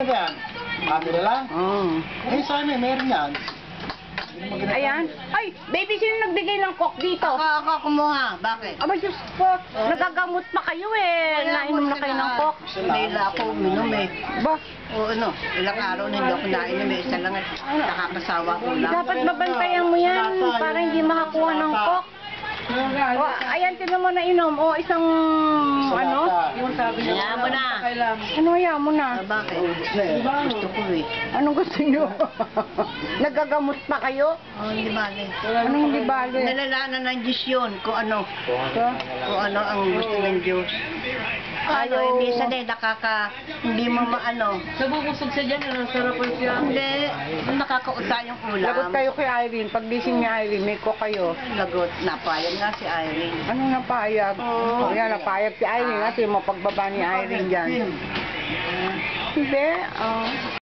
Yan. Camera lang. Oh. Eh, sa amin, meron yan. Ayan. Ay, baby, sino nagbigay ng coke dito? Ako kumuha. Bakit? Aba, Diyos ko. Nagagamot pa kayo eh. Nainom na kayo ng coke. Hindi lang ako uminom eh. Ba? O ano, ilang araw na hindi ako nainom eh. Isa lang at nakakasawa ko lang. Dapat mabantayan mo yan para hindi makakuha ng coke. O, ayan, tinan mo na inom. O, isang, ano? Kaya mo na. Ano, ayaw mo na? Bakit? Gusto ko eh. Anong gusto nyo? Nagagamot pa kayo? Oh, hindi bale. Anong hindi bale? Nalalanan ng Diyos yun kung ano. Kung ano ang gusto ng Diyos. Ano, Ayaw. minsan eh, hindi mo maano. Nabubusog siya dyan, nasarapan siya. Hindi, nakakauta yung ulam. Lagot kayo kay Irene. Pag gising ni Irene, may coke kayo. Lagot, napayag nga si Irene. Anong napayag? Oo. Ayan, napayag si Irene kasi mapagbaba ni Irene dyan. Hindi.